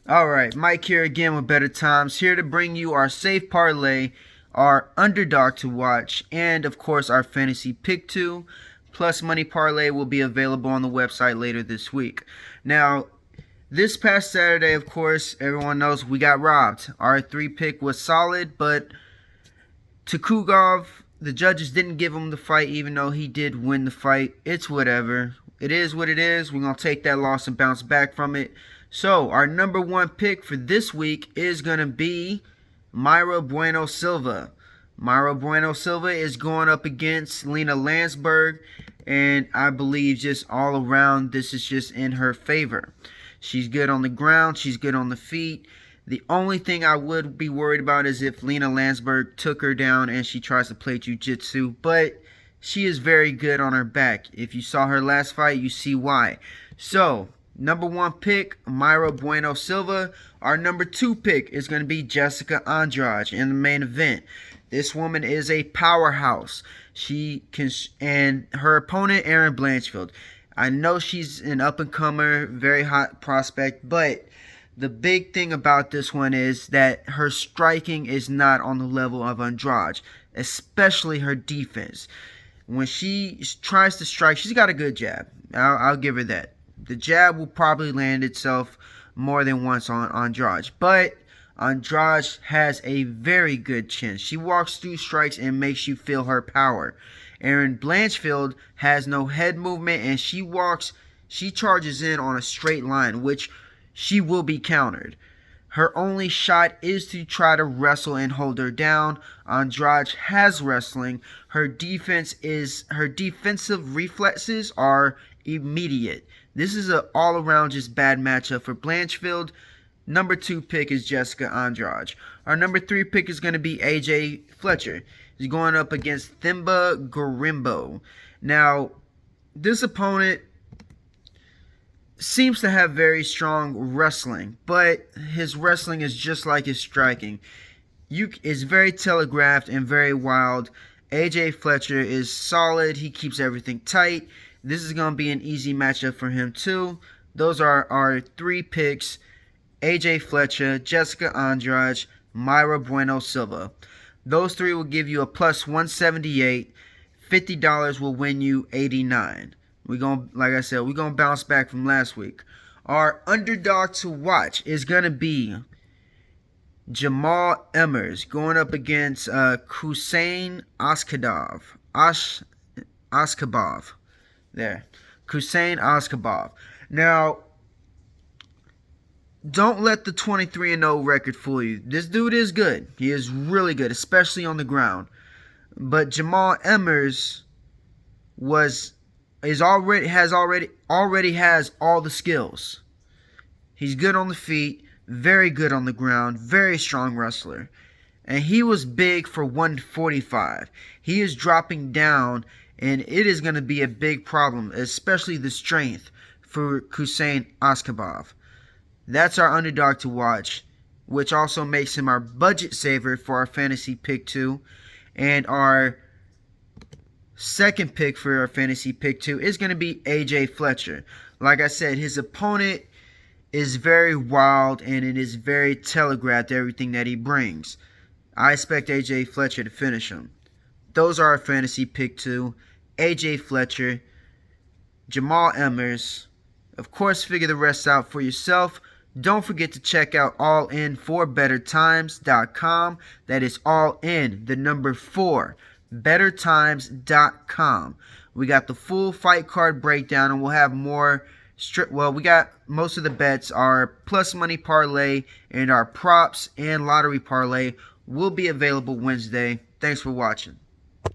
Alright, Mike here again with Better Times, here to bring you our safe parlay, our underdog to watch, and of course our fantasy pick 2 plus money parlay will be available on the website later this week. Now, this past Saturday, of course, everyone knows we got robbed. Our 3 pick was solid, but Tukugov, the judges didn't give him the fight even though he did win the fight. It's whatever. It is what it is. We're going to take that loss and bounce back from it. So, our number 1 pick for this week is going to be Mayra Bueno Silva. Mayra Bueno Silva is going up against Lena Landsberg, and I believe just all around this is just in her favor. She's good on the ground. She's good on the feet. The only thing I would be worried about is if Lena Landsberg took her down and she tries to play jiu-jitsu, but she is very good on her back. If you saw her last fight, you see why. So, number 1 pick, Mayra Bueno Silva. Our number 2 pick is going to be Jessica Andrade in the main event. This woman is a powerhouse. She can, and her opponent, Erin Blanchfield. I know she's an up-and-comer, very hot prospect, but the big thing about this one is that her striking is not on the level of Andrade, especially her defense. When she tries to strike, she's got a good jab. I'll give her that. The jab will probably land itself more than once on Andrade, but Andrade has a very good chin. She walks through strikes and makes you feel her power. Erin Blanchfield has no head movement, and she charges in on a straight line, which she will be countered. Her only shot is to try to wrestle and hold her down. Andrade has wrestling. Her defensive reflexes are immediate. This is an all-around just bad matchup for Blanchfield. Number 2 pick is Jessica Andrade. Our number 3 pick is going to be AJ Fletcher. He's going up against Themba Gorimbo. Now, this opponent seems to have very strong wrestling, but his wrestling is just like his striking. It's very telegraphed and very wild. AJ Fletcher is solid. He keeps everything tight. This is going to be an easy matchup for him too. Those are our 3 picks: AJ Fletcher, Jessica Andrade, Mayra Bueno Silva. Those 3 will give you a plus 178. $50 will win you 89. Like I said, we're gonna bounce back from last week. Our underdog to watch is gonna be Jamal Emmers going up against Hussein Askabov. Askabov. There. Hussein Askabov. Now, don't let the 23-0 record fool you. This dude is good. He is really good, especially on the ground. But Jamal Emmers already has all the skills. He's good on the feet, very good on the ground, very strong wrestler. And he was big for 145. He is dropping down, and it is going to be a big problem, especially the strength for Hussein Askabov. That's our underdog to watch, which also makes him our budget saver for our fantasy pick 2. And our second pick for our fantasy pick 2 is going to be AJ Fletcher. Like I said, his opponent is very wild, and it is very telegraphed, everything that he brings. I expect AJ Fletcher to finish him. Those are our fantasy pick 2. AJ Fletcher, Jamal Emmers. Of course, figure the rest out for yourself. Don't forget to check out All In for BettorTimes.com. That is All In, the number 4, BettorTimes.com. We got the full fight card breakdown, and we'll have more. We got most of the bets. Our plus money parlay and our props and lottery parlay will be available Wednesday. Thanks for watching.